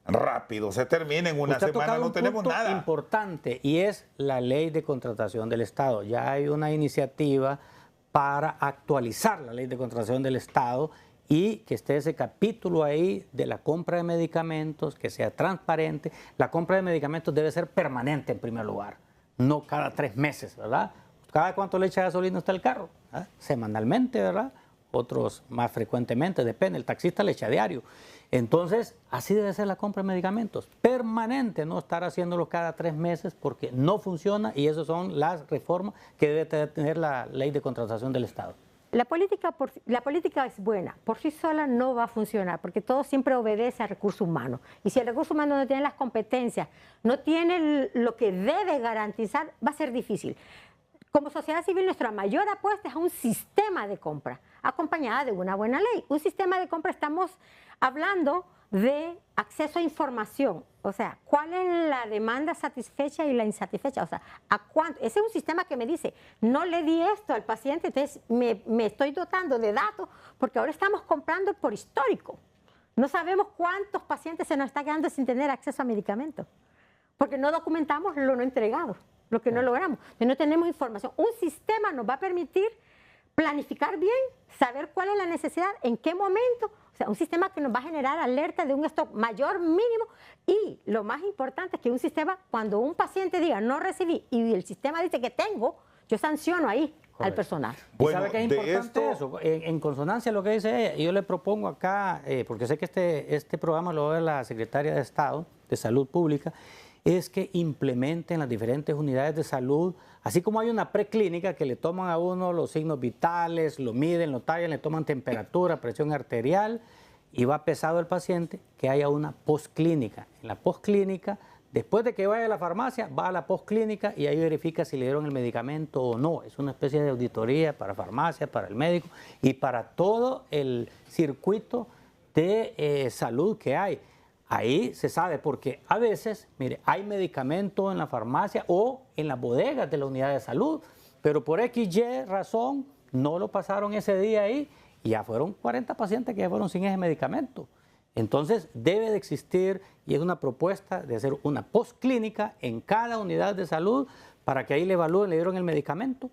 rápido se termina, en una semana no tenemos nada. Importante, y es la ley de contratación del Estado. Ya hay una iniciativa para actualizar la ley de contratación del Estado y que esté ese capítulo ahí de la compra de medicamentos, que sea transparente. La compra de medicamentos debe ser permanente en primer lugar, no cada 3 meses, ¿verdad? ¿Cada cuánto le echa gasolina usted al carro? ¿Ah? Semanalmente, ¿verdad? otros más frecuentemente, depende, el taxista le echa a diario. Entonces, así debe ser la compra de medicamentos, permanente, no estar haciéndolo cada 3 meses porque no funciona y esas son las reformas que debe tener la ley de contratación del Estado. La política es buena, por sí sola no va a funcionar, porque todo siempre obedece al recurso humano. Y si el recurso humano no tiene las competencias, no tiene lo que debe garantizar, va a ser difícil. Como sociedad civil, nuestra mayor apuesta es a un sistema de compra, acompañada de una buena ley. Un sistema de compra, estamos hablando de acceso a información, o sea, cuál es la demanda satisfecha y la insatisfecha, o sea, a cuánto. Ese es un sistema que me dice, no le di esto al paciente, entonces me estoy dotando de datos, porque ahora estamos comprando por histórico. No sabemos cuántos pacientes se nos está quedando sin tener acceso a medicamentos, porque no documentamos lo no entregado, lo que no logramos, no tenemos información. Un sistema nos va a permitir planificar bien, saber cuál es la necesidad, en qué momento, o sea, un sistema que nos va a generar alerta de un stock mayor, mínimo, y lo más importante es que un sistema, cuando un paciente diga no recibí y el sistema dice que tengo, yo sanciono ahí al personal. Bueno, ¿sabe qué es importante eso? En consonancia a lo que dice ella, yo le propongo acá, porque sé que este programa lo ve la Secretaria de Estado de Salud Pública, es que implementen las diferentes unidades de salud, así como hay una preclínica que le toman a uno los signos vitales, lo miden, lo tallan, le toman temperatura, presión arterial y va pesado el paciente, que haya una postclínica. En la postclínica, después de que vaya a la farmacia, va a la postclínica y ahí verifica si le dieron el medicamento o no. Es una especie de auditoría para farmacia, para el médico y para todo el circuito de salud que hay. Ahí se sabe, porque a veces, mire, hay medicamento en la farmacia o en las bodegas de la unidad de salud, pero por XY razón no lo pasaron ese día ahí y ya fueron 40 pacientes que ya fueron sin ese medicamento. Entonces debe de existir, y es una propuesta de hacer una postclínica en cada unidad de salud para que ahí le evalúen, le dieron el medicamento,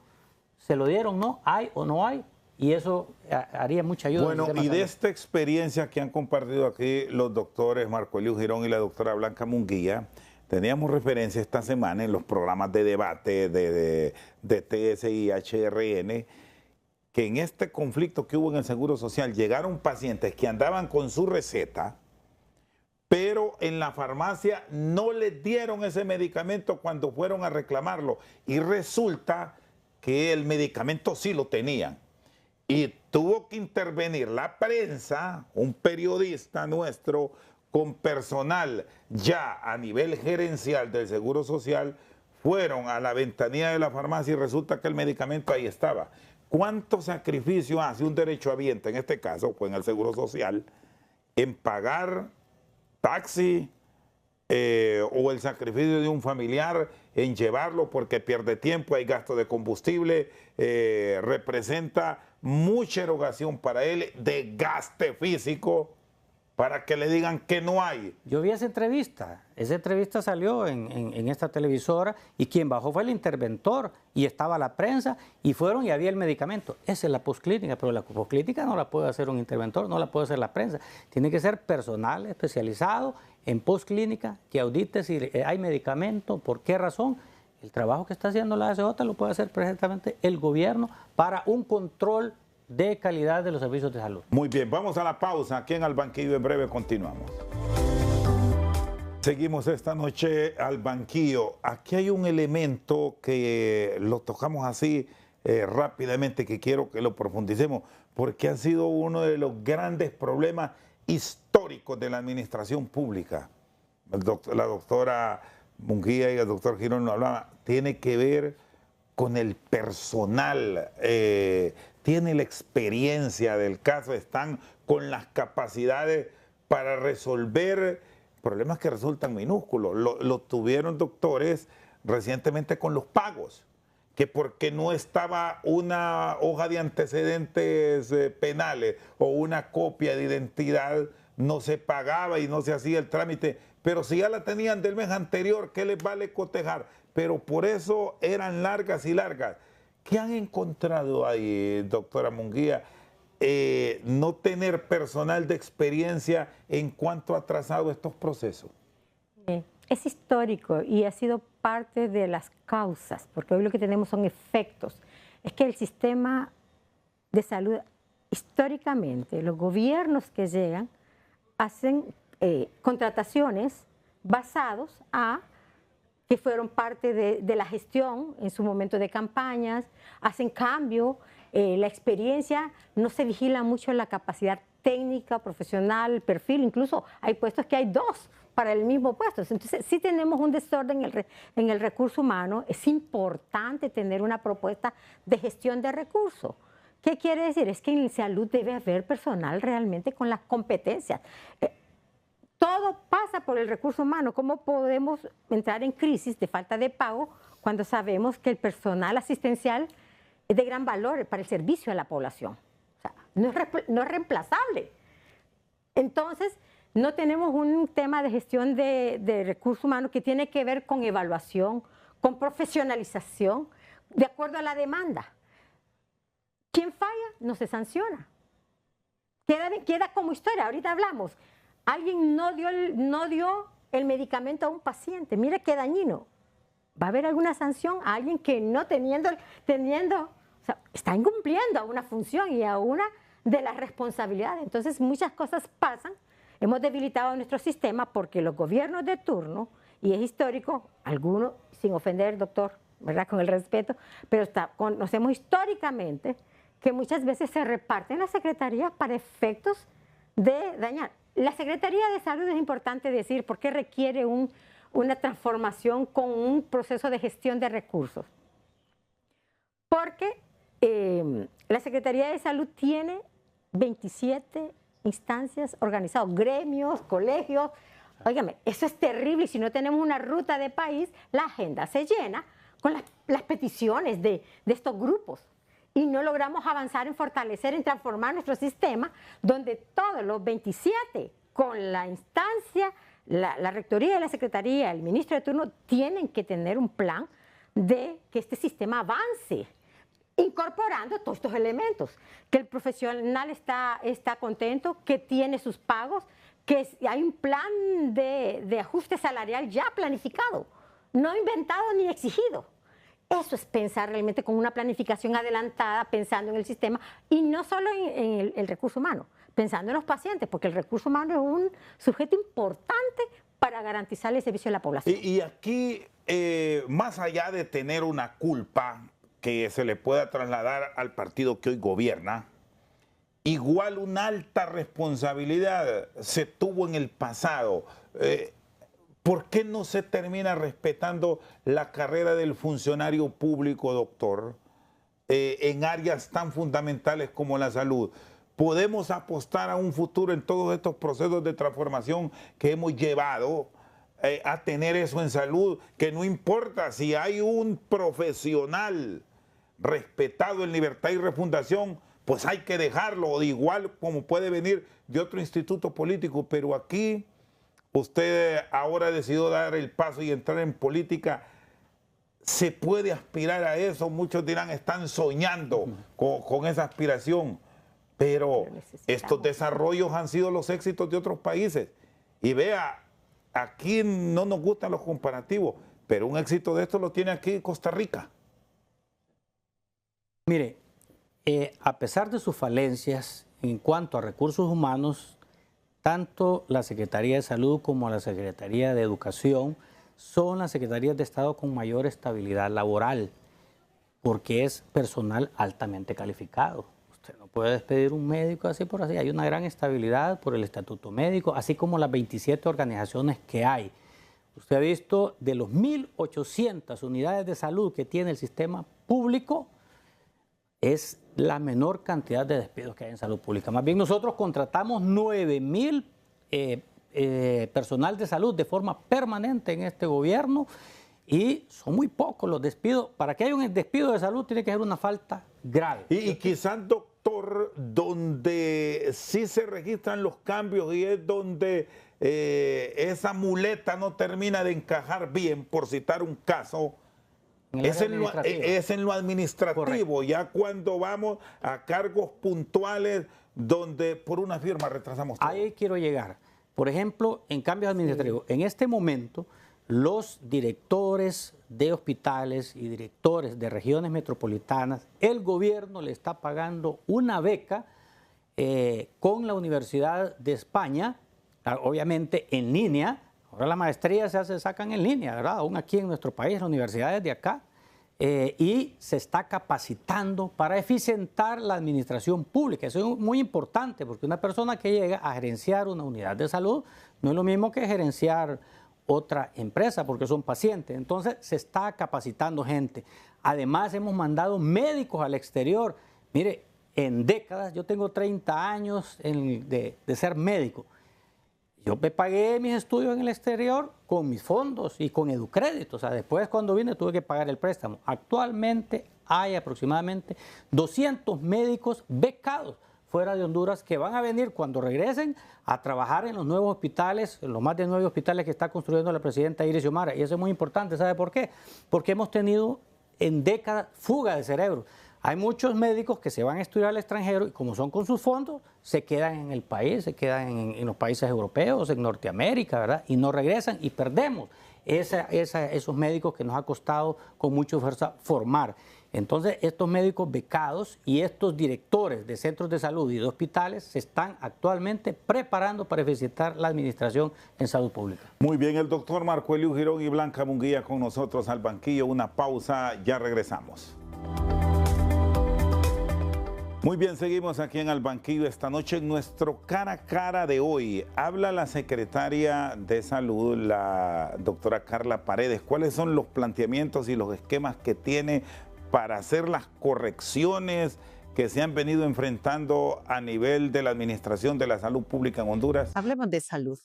se lo dieron, no, hay o no hay. Y eso haría mucha ayuda. Bueno, y de esta experiencia que han compartido aquí los doctores Marco Eliu Girón y la doctora Blanca Munguía, teníamos referencia esta semana en los programas de debate de TS y HRN, que en este conflicto que hubo en el Seguro Social llegaron pacientes que andaban con su receta, pero en la farmacia no les dieron ese medicamento cuando fueron a reclamarlo. Y resulta que el medicamento sí lo tenían. Y tuvo que intervenir la prensa, un periodista nuestro, con personal ya a nivel gerencial del Seguro Social, fueron a la ventanilla de la farmacia y resulta que el medicamento ahí estaba. ¿Cuánto sacrificio hace un derechohabiente, en este caso, pues en el Seguro Social, en pagar taxi o el sacrificio de un familiar en llevarlo porque pierde tiempo, hay gasto de combustible, representa mucha erogación para él, desgaste físico, para que le digan que no hay? Yo vi esa entrevista salió en esta televisora y quien bajó fue el interventor y estaba la prensa y fueron y había el medicamento. Esa es la postclínica, pero la postclínica no la puede hacer un interventor, no la puede hacer la prensa. Tiene que ser personal especializado en postclínica que audite si hay medicamento, por qué razón. El trabajo que está haciendo la ACJ lo puede hacer perfectamente el gobierno para un control de calidad de los servicios de salud. Muy bien, vamos a la pausa aquí en Al Banquillo, en breve continuamos. Seguimos esta noche al banquillo. Aquí hay un elemento que lo tocamos así rápidamente, que quiero que lo profundicemos, porque ha sido uno de los grandes problemas históricos de la administración pública. La doctora Munguía y el doctor Girón lo hablaban, tiene que ver con el personal, tiene la experiencia del caso, están con las capacidades para resolver problemas que resultan minúsculos. Lo tuvieron doctores recientemente con los pagos, que porque no estaba una hoja de antecedentes penales o una copia de identidad, no se pagaba y no se hacía el trámite. Pero si ya la tenían del mes anterior, ¿qué les vale cotejar? Pero por eso eran largas y largas. ¿Qué han encontrado ahí, doctora Munguía? No tener personal de experiencia en cuanto ha atrasado estos procesos. Es histórico y ha sido parte de las causas, porque hoy lo que tenemos son efectos. Es que el sistema de salud históricamente los gobiernos que llegan hacen contrataciones basados a que fueron parte de la gestión en su momento de campañas, hacen cambio, la experiencia, no se vigila mucho la capacidad técnica, profesional, el perfil, incluso hay puestos que hay dos para el mismo puesto. Entonces, sí tenemos un desorden en el recurso humano, es importante tener una propuesta de gestión de recursos. ¿Qué quiere decir? Es que en salud debe haber personal realmente con las competencias. Todo pasa por el recurso humano. ¿Cómo podemos entrar en crisis de falta de pago cuando sabemos que el personal asistencial es de gran valor para el servicio a la población? O sea, no es reemplazable. Entonces, no tenemos un tema de gestión de recursos humanos que tiene que ver con evaluación, con profesionalización, de acuerdo a la demanda. Quien falla no se sanciona. Queda como historia. Ahorita hablamos. Alguien no dio el medicamento a un paciente. Mire qué dañino. ¿Va a haber alguna sanción a alguien que no teniendo o sea, está incumpliendo una función y a una de las responsabilidades? Entonces, muchas cosas pasan. Hemos debilitado nuestro sistema porque los gobiernos de turno, y es histórico, algunos, sin ofender, doctor, ¿verdad? Con el respeto, pero conocemos históricamente que muchas veces se reparten las secretarías para efectos de dañar. La Secretaría de Salud es importante decir por qué requiere una transformación con un proceso de gestión de recursos. Porque la Secretaría de Salud tiene 27 instancias organizadas, gremios, colegios. Óigame, eso es terrible y si no tenemos una ruta de país, la agenda se llena con las peticiones de estos grupos. Y no logramos avanzar en fortalecer, en transformar nuestro sistema, donde todos los 27, con la instancia, la rectoría y la secretaría, el ministro de turno, tienen que tener un plan de que este sistema avance, incorporando todos estos elementos, que el profesional está contento, que tiene sus pagos, que hay un plan de ajuste salarial ya planificado, no inventado ni exigido. Eso es pensar realmente con una planificación adelantada, pensando en el sistema y no solo en el recurso humano, pensando en los pacientes, porque el recurso humano es un sujeto importante para garantizar el servicio a la población. Y aquí, más allá de tener una culpa que se le pueda trasladar al partido que hoy gobierna, igual una alta responsabilidad se tuvo en el pasado. ¿Por qué no se termina respetando la carrera del funcionario público, doctor, en áreas tan fundamentales como la salud? ¿Podemos apostar a un futuro en todos estos procesos de transformación que hemos llevado a tener eso en salud? Que no importa si hay un profesional respetado en libertad y refundación, pues hay que dejarlo, igual como puede venir de otro instituto político, pero aquí usted ahora decidió dar el paso y entrar en política. ¿Se puede aspirar a eso? Muchos dirán, están soñando con esa aspiración. Pero estos desarrollos han sido los éxitos de otros países. Y vea, aquí no nos gustan los comparativos, pero un éxito de esto lo tiene aquí Costa Rica. Mire, a pesar de sus falencias en cuanto a recursos humanos, tanto la Secretaría de Salud como la Secretaría de Educación son las secretarías de Estado con mayor estabilidad laboral, porque es personal altamente calificado. Usted no puede despedir un médico así por así. Hay una gran estabilidad por el estatuto médico, así como las 27 organizaciones que hay. Usted ha visto de los 1.800 unidades de salud que tiene el sistema público, es la menor cantidad de despidos que hay en salud pública. Más bien nosotros contratamos 9.000 personal de salud de forma permanente en este gobierno y son muy pocos los despidos. Para que haya un despido de salud tiene que haber una falta grave. Y quizás, doctor, donde sí se registran los cambios y es donde esa muleta no termina de encajar bien, por citar un caso, es en lo administrativo. Correcto. Ya cuando vamos a cargos puntuales donde por una firma retrasamos todo. Ahí quiero llegar. Por ejemplo, en cambios administrativos, en este momento los directores de hospitales y directores de regiones metropolitanas, el gobierno le está pagando una beca con la Universidad de España, obviamente en línea. Ahora la maestría se sacan en línea, ¿verdad? Aún aquí en nuestro país, las universidades de acá. Y se está capacitando para eficientar la administración pública. Eso es muy importante, porque una persona que llega a gerenciar una unidad de salud no es lo mismo que gerenciar otra empresa, porque son pacientes. Entonces se está capacitando gente. Además hemos mandado médicos al exterior. Mire, en décadas, yo tengo 30 años de ser médico. Yo me pagué mis estudios en el exterior con mis fondos y con Educrédito. O sea, después cuando vine tuve que pagar el préstamo. Actualmente hay aproximadamente 200 médicos becados fuera de Honduras que van a venir cuando regresen a trabajar en los nuevos hospitales, en los más de 9 hospitales que está construyendo la presidenta Iris Xiomara. Y eso es muy importante. ¿Sabe por qué? Porque hemos tenido en décadas fuga de cerebros. Hay muchos médicos que se van a estudiar al extranjero y como son con sus fondos, se quedan en el país, se quedan en los países europeos, en Norteamérica, ¿verdad? Y no regresan y perdemos esos médicos que nos ha costado con mucha fuerza formar. Entonces, estos médicos becados y estos directores de centros de salud y de hospitales se están actualmente preparando para eficientar la administración en salud pública. Muy bien, el doctor Marco Eliu Girón y Blanca Munguía con nosotros al banquillo. Una pausa, ya regresamos. Muy bien, seguimos aquí en Al Banquillo esta noche en nuestro cara a cara de hoy. Habla la secretaria de Salud, la doctora Carla Paredes. ¿Cuáles son los planteamientos y los esquemas que tiene para hacer las correcciones que se han venido enfrentando a nivel de la administración de la salud pública en Honduras? Hablemos de salud.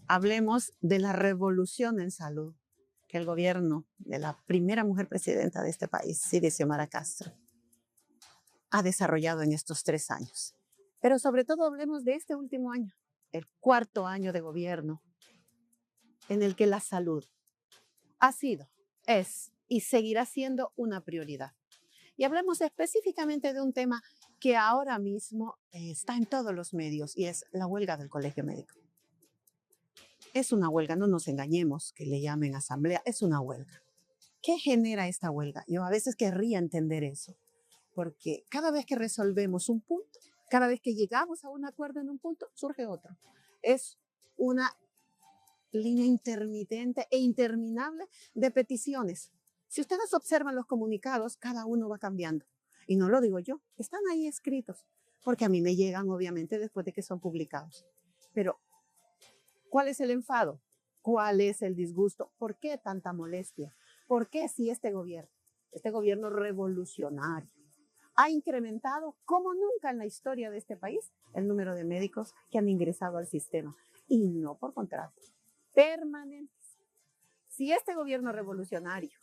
Hablemos de la revolución en salud que el gobierno de la primera mujer presidenta de este país, Iris Xiomara Castro, ha desarrollado en estos 3 años. Pero sobre todo hablemos de este último año, el 4º año de gobierno, en el que la salud ha sido, es y seguirá siendo una prioridad. Y hablemos específicamente de un tema que ahora mismo está en todos los medios y es la huelga del Colegio Médico. Es una huelga, no nos engañemos que le llamen asamblea, es una huelga. ¿Qué genera esta huelga? Yo a veces querría entender eso. Porque cada vez que resolvemos un punto, cada vez que llegamos a un acuerdo en un punto, surge otro. Es una línea intermitente e interminable de peticiones. Si ustedes observan los comunicados, cada uno va cambiando. Y no lo digo yo, están ahí escritos, porque a mí me llegan obviamente después de que son publicados. Pero, ¿cuál es el enfado? ¿Cuál es el disgusto? ¿Por qué tanta molestia? ¿Por qué si este gobierno revolucionario, ha incrementado, como nunca en la historia de este país, el número de médicos que han ingresado al sistema, y no por contrato, permanentes? Si este gobierno revolucionario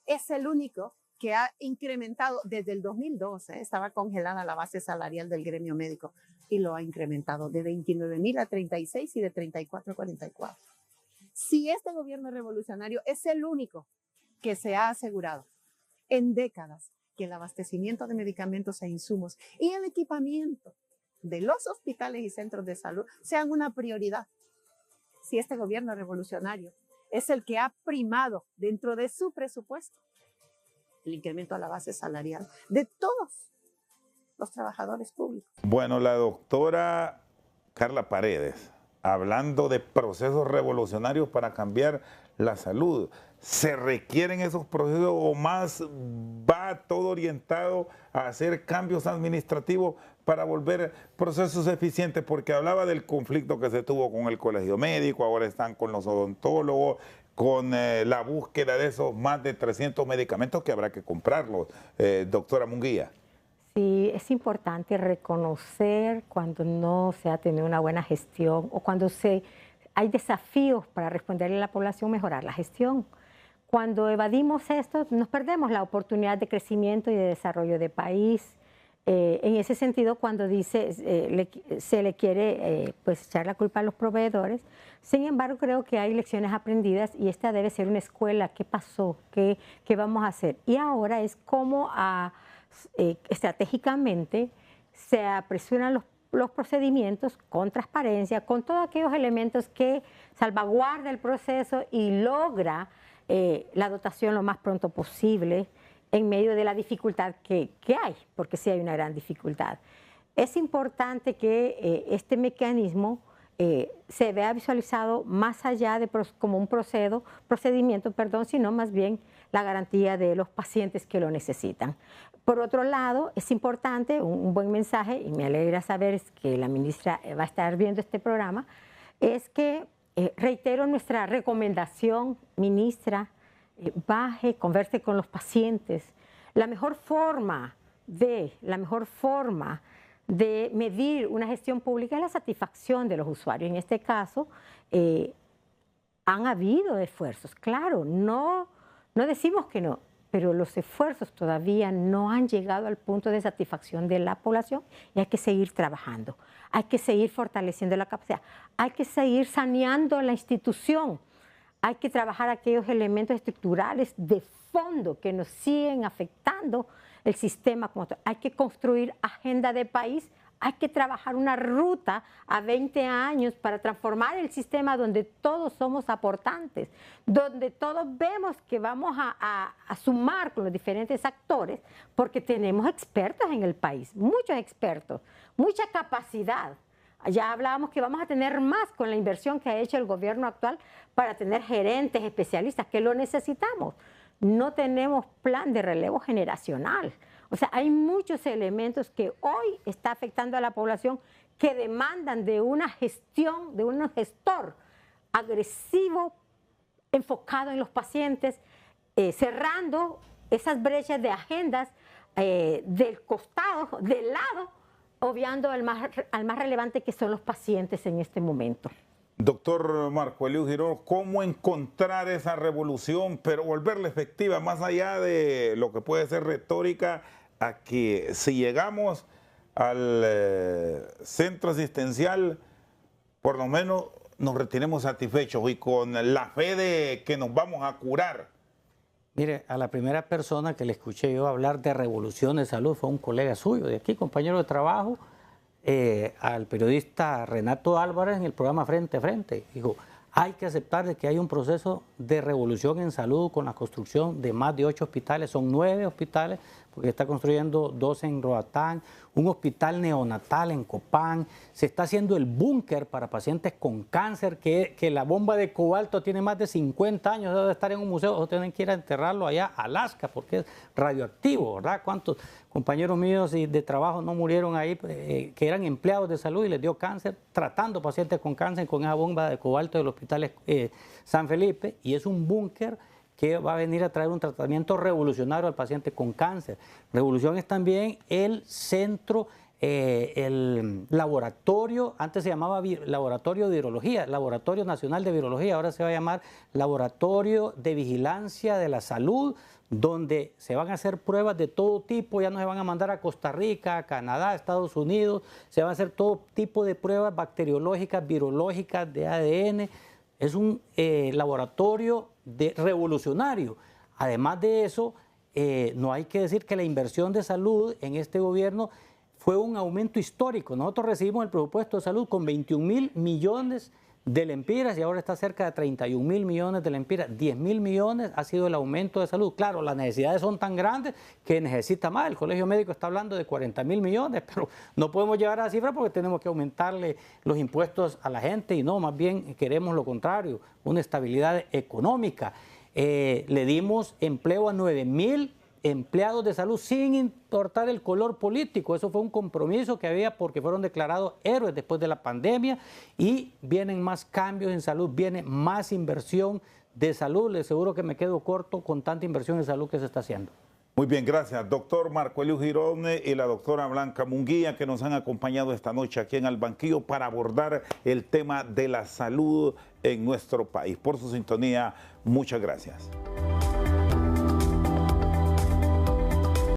es el único que ha incrementado desde el 2012, estaba congelada la base salarial del gremio médico, y lo ha incrementado de 29,000 a 36 y de 34 a 44. Si este gobierno revolucionario es el único que se ha asegurado en décadas que el abastecimiento de medicamentos e insumos y el equipamiento de los hospitales y centros de salud sean una prioridad. Si este gobierno revolucionario es el que ha primado dentro de su presupuesto el incremento a la base salarial de todos los trabajadores públicos. Bueno, la doctora Carla Paredes, hablando de procesos revolucionarios para cambiar la salud, ¿se requieren esos procesos o más va todo orientado a hacer cambios administrativos para volver procesos eficientes? Porque hablaba del conflicto que se tuvo con el colegio médico, ahora están con los odontólogos, con la búsqueda de esos más de 300 medicamentos que habrá que comprarlos, doctora Munguía. Sí, es importante reconocer cuando no se ha tenido una buena gestión o cuando hay desafíos para responderle a la población, mejorar la gestión. Cuando evadimos esto, nos perdemos la oportunidad de crecimiento y de desarrollo de país. En ese sentido, cuando se le quiere pues, echar la culpa a los proveedores, sin embargo, creo que hay lecciones aprendidas y esta debe ser una escuela. ¿Qué pasó? ¿Qué vamos a hacer? Y ahora es cómo estratégicamente se apresuran los procedimientos con transparencia, con todos aquellos elementos que salvaguarda el proceso y logra la dotación lo más pronto posible en medio de la dificultad que hay, porque sí hay una gran dificultad. Es importante que este mecanismo se vea visualizado más allá de como un procedimiento, sino más bien la garantía de los pacientes que lo necesitan. Por otro lado, es importante, un buen mensaje, y me alegra saber que la ministra va a estar viendo este programa, es que reitero nuestra recomendación, ministra, baje, converse con los pacientes. La mejor forma de medir una gestión pública es la satisfacción de los usuarios. En este caso, han habido esfuerzos, claro, no decimos que no, pero los esfuerzos todavía no han llegado al punto de satisfacción de la población y hay que seguir trabajando, hay que seguir fortaleciendo la capacidad, hay que seguir saneando la institución, hay que trabajar aquellos elementos estructurales de fondo que nos siguen afectando el sistema como tal. Hay que construir agenda de país, hay que trabajar una ruta a 20 años para transformar el sistema donde todos somos aportantes, donde todos vemos que vamos a sumar con los diferentes actores, porque tenemos expertos en el país, muchos expertos, mucha capacidad. Ya hablábamos que vamos a tener más con la inversión que ha hecho el gobierno actual para tener gerentes, especialistas, que lo necesitamos. No tenemos plan de relevo generacional. O sea, hay muchos elementos que hoy está afectando a la población que demandan de una gestión, de un gestor agresivo, enfocado en los pacientes, cerrando esas brechas de agendas del costado, del lado, obviando al más relevante, que son los pacientes en este momento. Doctor Marco Eliu Girón, ¿cómo encontrar esa revolución, pero volverla efectiva, más allá de lo que puede ser retórica, a que si llegamos al centro asistencial, por lo menos nos retiremos satisfechos y con la fe de que nos vamos a curar? Mire, a la primera persona que le escuché yo hablar de revolución de salud fue un colega suyo de aquí, compañero de trabajo, al periodista Renato Álvarez en el programa Frente a Frente. Dijo, hay que aceptar de que hay un proceso de revolución en salud con la construcción de más de 8 hospitales, son 9 hospitales, porque está construyendo 2 en Roatán, un hospital neonatal en Copán, se está haciendo el búnker para pacientes con cáncer, que la bomba de cobalto tiene más de 50 años, debe estar en un museo, o tienen que ir a enterrarlo allá a Alaska, porque es radioactivo, ¿verdad? ¿Cuántos compañeros míos de trabajo no murieron ahí, que eran empleados de salud y les dio cáncer, tratando pacientes con cáncer con esa bomba de cobalto del hospital San Felipe? Y es un búnker que va a venir a traer un tratamiento revolucionario al paciente con cáncer. Revolución es también el centro, el laboratorio, antes se llamaba Laboratorio de Virología, Laboratorio Nacional de Virología, ahora se va a llamar Laboratorio de Vigilancia de la Salud, donde se van a hacer pruebas de todo tipo, ya no se van a mandar a Costa Rica, a Canadá, a Estados Unidos, se van a hacer todo tipo de pruebas bacteriológicas, virológicas, de ADN. Es un laboratorio revolucionario. Además de eso, no hay que decir que la inversión de salud en este gobierno fue un aumento histórico. Nosotros recibimos el presupuesto de salud con 21.000 millones de lempiras y ahora está cerca de 31.000 millones de lempiras. 10.000 millones ha sido el aumento de salud. Claro, las necesidades son tan grandes que necesita más. El Colegio Médico está hablando de 40.000 millones, pero no podemos llegar a la cifra porque tenemos que aumentarle los impuestos a la gente y no, más bien queremos lo contrario, una estabilidad económica. Le dimos empleo a 9.000 empleados de salud sin importar el color político. Eso fue un compromiso que había porque fueron declarados héroes después de la pandemia y vienen más cambios en salud, viene más inversión de salud. Les aseguro que me quedo corto con tanta inversión en salud que se está haciendo. Muy bien, gracias. Doctor Marco Eliu Girón y la doctora Blanca Munguía, que nos han acompañado esta noche aquí en Al Banquillo para abordar el tema de la salud en nuestro país. Por su sintonía, muchas gracias.